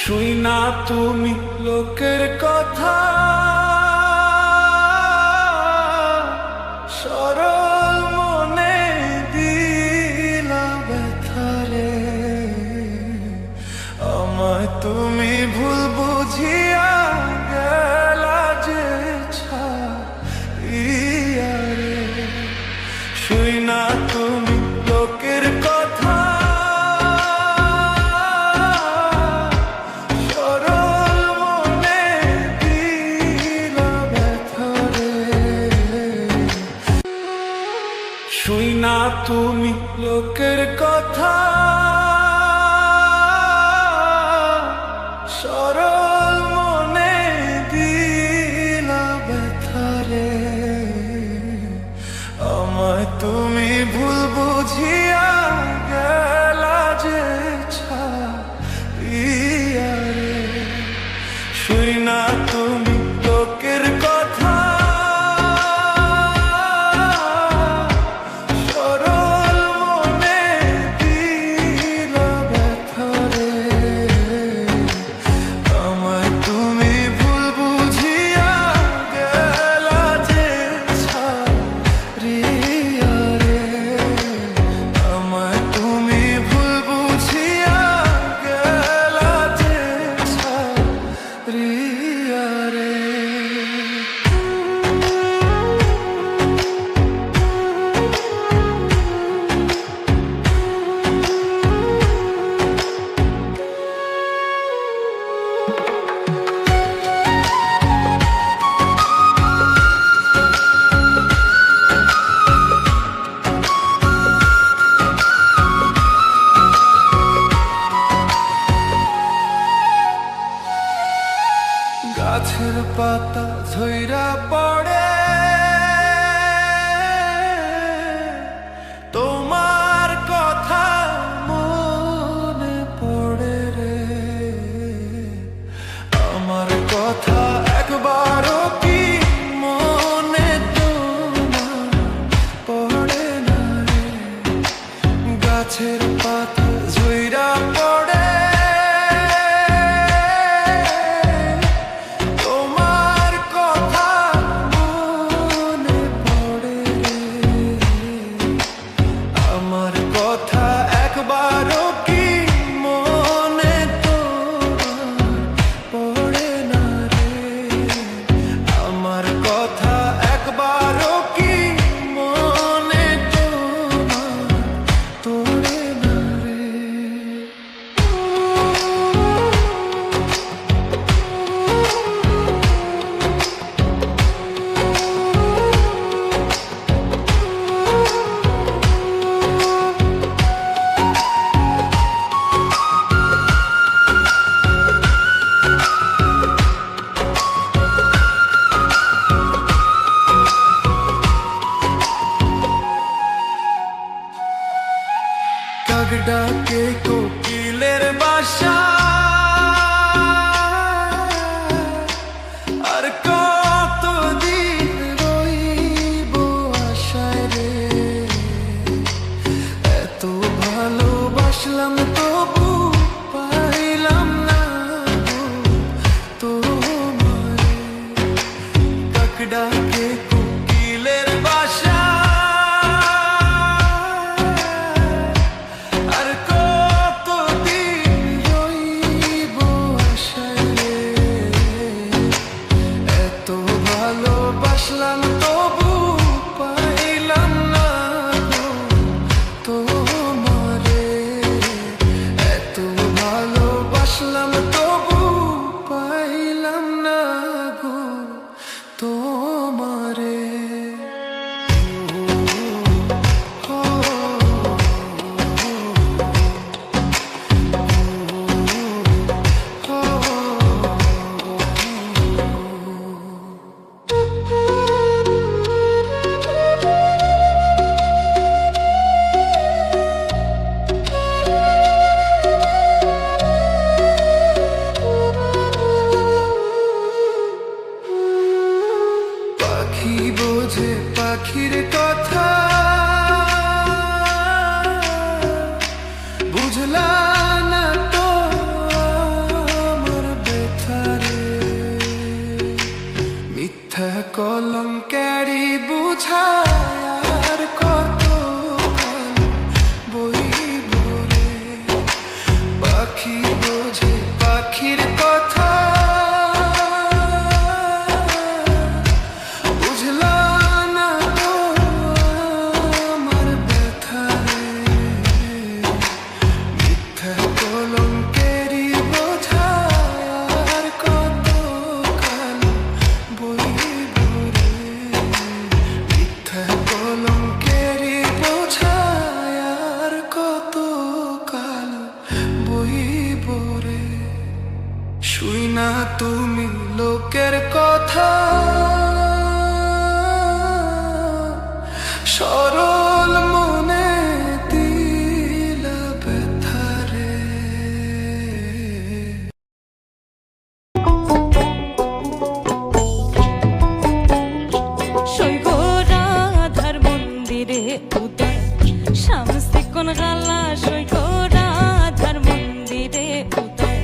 শুই না তুমি লোকের কথা, সরল মনে দিলা ব্যথারে। আমায় তুমি ভুল বুঝিয়া গেলা যে ছাইয়া রে। শুই না তুমি লোকের কথা, শুই না তুমি লোকের কথা, সরল মনে দিলা ব্যথারে। আমায় তুমি ভুল বুঝিয়া গেলা যে ছাইয়া রে। শুই না তুমি লোকের কথা, গাছের পাতা ঝইরা পড়ে, তোমার কথা মনে পড়ে রে। আমার কথা একবারও কি মনে তোমার পড়ে না রে। গাছের পাতা ঝইরা পড়ে, ডাকে কোকিলের বাসা, আর কতদিন রইব আশায় রে। এত ভালোবাসলাম তবু পাইলাম না তোমারে। কাক ডাকে কোকিলের বাসা, ভালোবাসলাম তবু পাইলাম না তোমারে। এত ভালোবাসলাম তবু পাইলাম না গো তোমারে। বোঝে পাখির কথা, বুঝলা না তো বোঝায় আর কত কাল বইব রে। পাখি বোঝে পাখির কথা, বুঝলাম না তো আমার ব্যথা রে। মিথ্যা কলঙ্কেরই বোঝায় আর কত কাল বইব রে। মিথ্যা কলঙ্কেরই বোঝায় আর কত কাল বইব রে। শুই না তুমি লোকের কথা, সরল মনে দিলা ব্যথা রে। সৈগ রাধার মন্দিরে উদয় শামসি কোন গালা। সৈগ রাধার মন্দিরে উদয়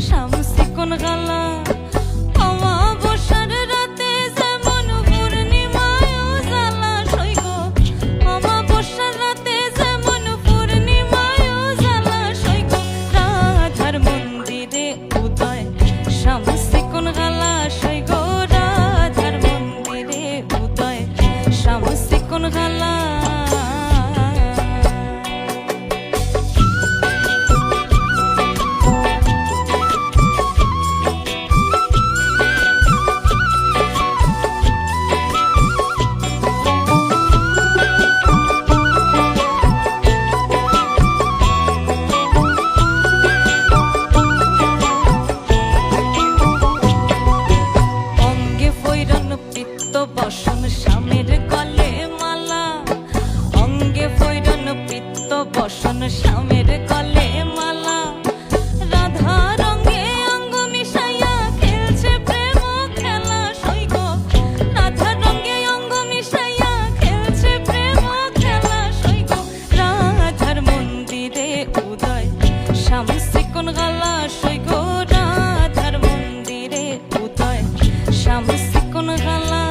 শামসি কোন গালা। অমাবস্যার রাতে যেমন পূর্ণিমায় উজালা। সৈগ অমাবস্যার রাতে যেমন পূর্ণিমায় উজালা। সৈগ রাধার মন্দিরে উদয় শামসি কোন গালা। সৈগ রাধার মন্দিরে উদয় শামসি কোন গালা। অঙ্গে ফৈরন পিত্ত বসন স্বামীর গলে মালা। অঙ্গে ফৈরন পিত্ত বসন স্বামীর গলে মালা। রাধা রঙে অঙ্গ মিশাইয়া খেলছে প্রেম খেলা। সৈগ রাধা রঙে অঙ্গ মিশাইয়া খেলছে প্রেম খেলা। সৈগ রাধার মন্দিরে উদয় শামসি কোন গালা। সৈগ রাধার মন্দিরে উদয় শামসি কোন গালা।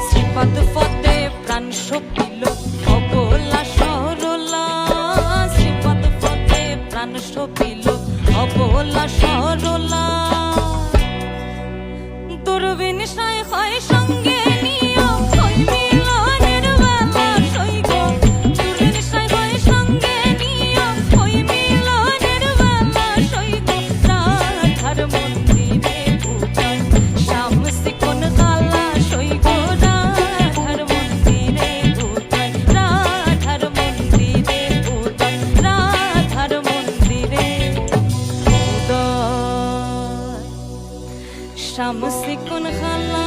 শ্রীপদ পদে প্রাণ সপিল অবলা সরলা। শ্রীপদ পদে প্রাণ সপিল অবলা সরলা। দুর্বিনিশয় হয় সঙ্গে নিও হয় মিলনের বেলা। সৈগ দুর্বিনিশয় হয় সঙ্গে নিও হয় মিলনের বেলা। সৈগ রাধার মন্দিরে উদয় শামসি কোন গালা। সৈগ রাধার মন্দিরে উদয় রাধার মন্দিরে উদয় রাধার মন্দিরে উদয় শামসি কোন গালা।